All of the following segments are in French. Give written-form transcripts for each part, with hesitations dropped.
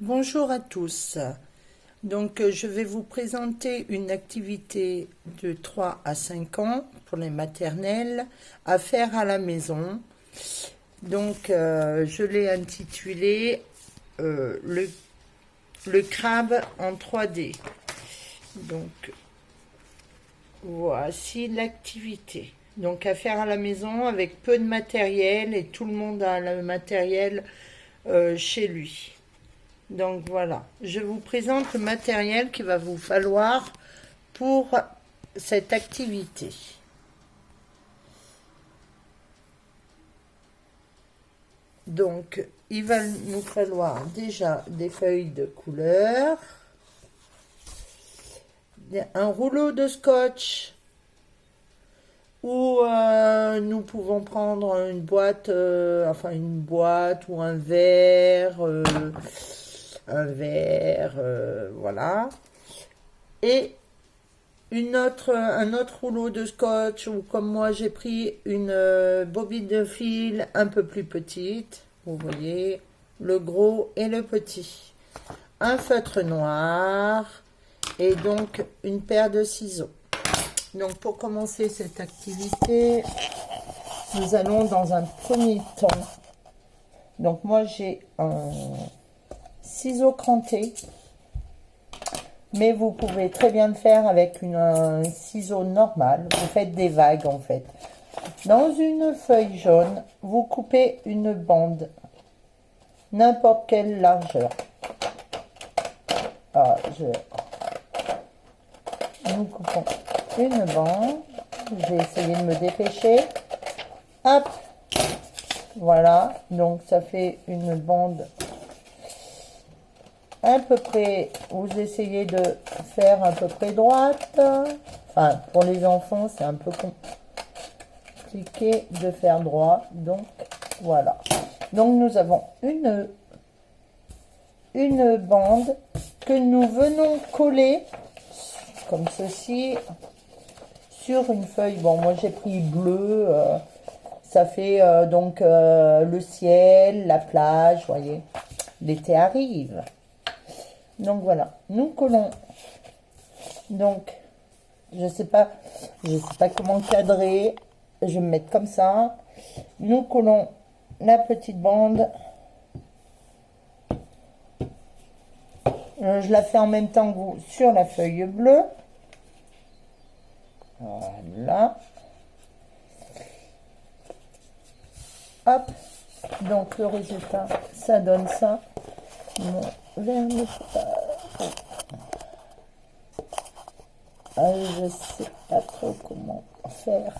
Bonjour à tous. Donc, je vais vous présenter une activité de 3 à 5 ans pour les maternelles à faire à la maison. Donc, je l'ai intitulé le crabe en 3D. Donc, voici l'activité. Donc, à faire à la maison avec peu de matériel et tout le monde a le matériel chez lui. Donc voilà, je vous présente le matériel qu'il va vous falloir pour cette activité. Donc, il va nous falloir déjà des feuilles de couleur, un rouleau de scotch, ou nous pouvons prendre une boîte, une boîte ou un verre, voilà. Et un autre rouleau de scotch, ou comme moi j'ai pris une bobine de fil un peu plus petite, vous voyez, le gros et le petit. Un feutre noir et donc une paire de ciseaux. Donc pour commencer cette activité, nous allons dans un premier temps. Donc moi j'ai un ciseau cranté, mais vous pouvez très bien le faire avec un ciseau normal. Vous faites des vagues en fait. Dans une feuille jaune, vous coupez une bande, n'importe quelle largeur. Ah, Nous coupons une bande. J'ai essayé de me dépêcher. Hop, voilà. Donc ça fait une bande à peu près. Vous essayez de faire à peu près droite. Enfin, pour les enfants, c'est un peu compliqué de faire droit. Donc voilà. Donc nous avons une bande que nous venons coller comme ceci sur une feuille. Bon, moi j'ai pris bleu, ça fait donc le ciel, la plage, vous voyez, l'été arrive. Donc voilà, nous collons. Donc je sais pas comment cadrer, je vais me mettre comme ça. Nous collons la petite bande. Je la fais en même temps que vous sur la feuille bleue. Voilà. Hop. Donc le résultat, ça donne ça. Mon verre n'est pas... je sais pas trop comment faire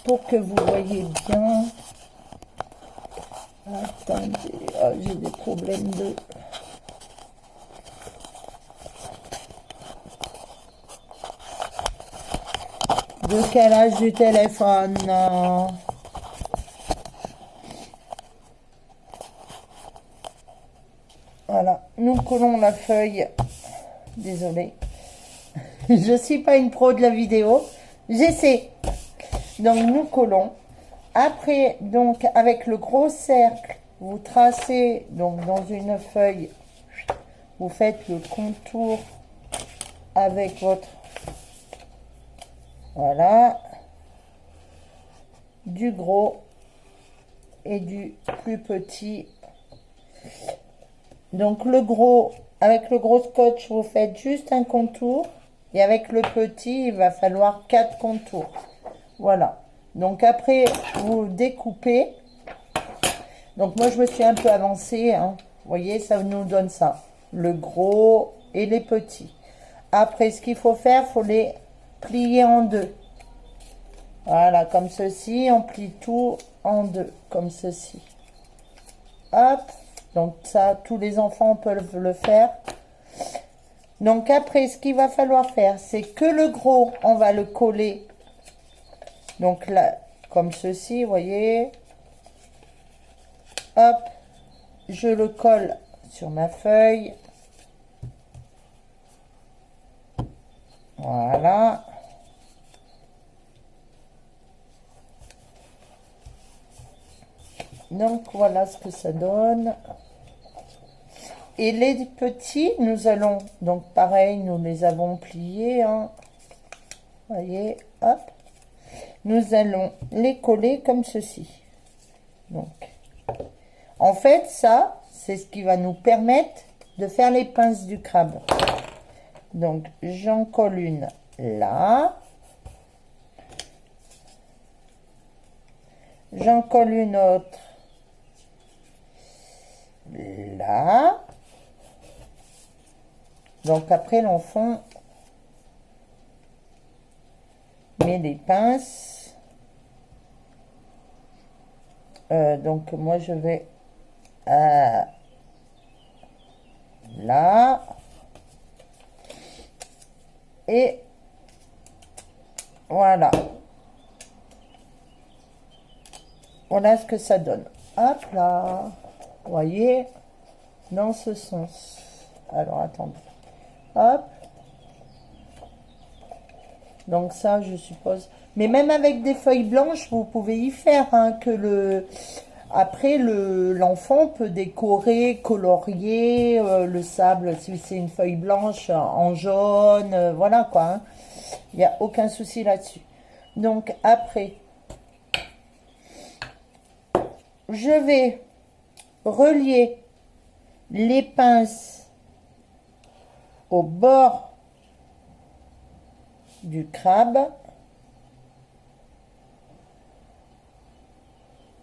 pour que vous voyez bien. Attendez, j'ai des problèmes de... calage du téléphone. Voilà, nous collons la feuille. Désolée. Je suis pas une pro de la vidéo. J'essaie. Donc nous collons. Après, donc avec le gros cercle, vous tracez donc dans une feuille. Vous faites le contour avec votre... Voilà. Du gros et du plus petit. Donc le gros, avec le gros scotch, vous faites juste un contour. Et avec le petit, il va falloir 4 contours. Voilà. Donc après, vous découpez. Donc moi, je me suis un peu avancée. Hein. Vous voyez, ça nous donne ça. Le gros et les petits. Après, ce qu'il faut faire, il faut les plier en deux. Voilà, comme ceci. On plie tout en deux, comme ceci. Hop. Donc ça, tous les enfants peuvent le faire. Donc après, ce qu'il va falloir faire, c'est que le gros, on va le coller. Donc là, comme ceci, vous voyez. Hop, je le colle sur ma feuille. Voilà. Donc voilà ce que ça donne. Et les petits, nous allons, donc pareil, nous les avons pliés, hein. Voyez, hop. Nous allons les coller comme ceci. Donc, en fait, ça, c'est ce qui va nous permettre de faire les pinces du crabe. Donc, j'en colle une là. J'en colle une autre là. Donc, après, l'enfant met les pinces. Donc, moi, je vais là. Et voilà. Voilà ce que ça donne. Hop là. Vous voyez, dans ce sens. Alors, attendez. Hop. Donc ça, je suppose. Mais même avec des feuilles blanches, vous pouvez y faire, hein, que après, l'enfant peut décorer, colorier le sable, si c'est une feuille blanche, en jaune, voilà quoi, hein. Il n'y a aucun souci là-dessus. Donc après, je vais relier les pinces au bord du crabe,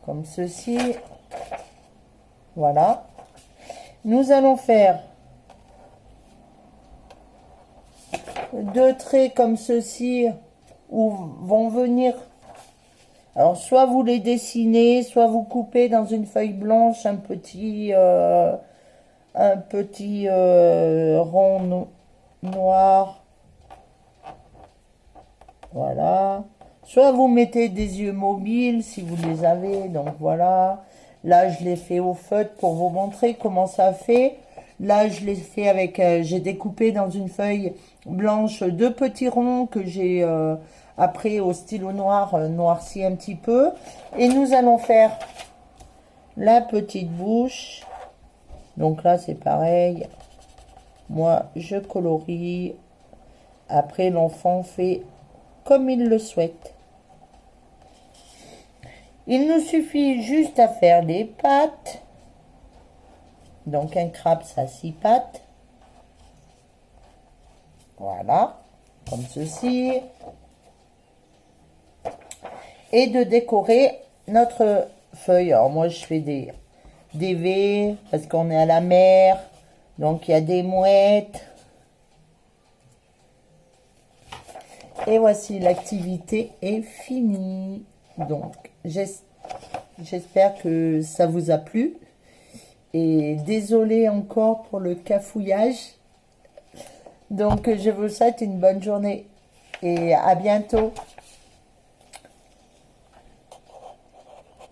comme ceci. Voilà. Nous allons faire 2 traits comme ceci, où vont venir, alors soit vous les dessinez, soit vous coupez dans une feuille blanche un petit rond noir. Voilà. Soit vous mettez des yeux mobiles si vous les avez. Donc voilà. Là, je l'ai fait au feutre pour vous montrer comment ça fait. Là, je l'ai fait avec... j'ai découpé dans une feuille blanche 2 petits ronds que j'ai après au stylo noir noirci un petit peu. Et nous allons faire la petite bouche. Donc là, c'est pareil. Moi, je colorie. Après, l'enfant fait comme il le souhaite. Il nous suffit juste à faire les pattes. Donc un crabe, ça a 6 pattes. Voilà, comme ceci. Et de décorer notre feuille. Alors moi, je fais des V, parce qu'on est à la mer. Donc il y a des mouettes. Et voici, l'activité est finie. Donc, j'espère que ça vous a plu. Et désolé encore pour le cafouillage. Donc, je vous souhaite une bonne journée. Et à bientôt.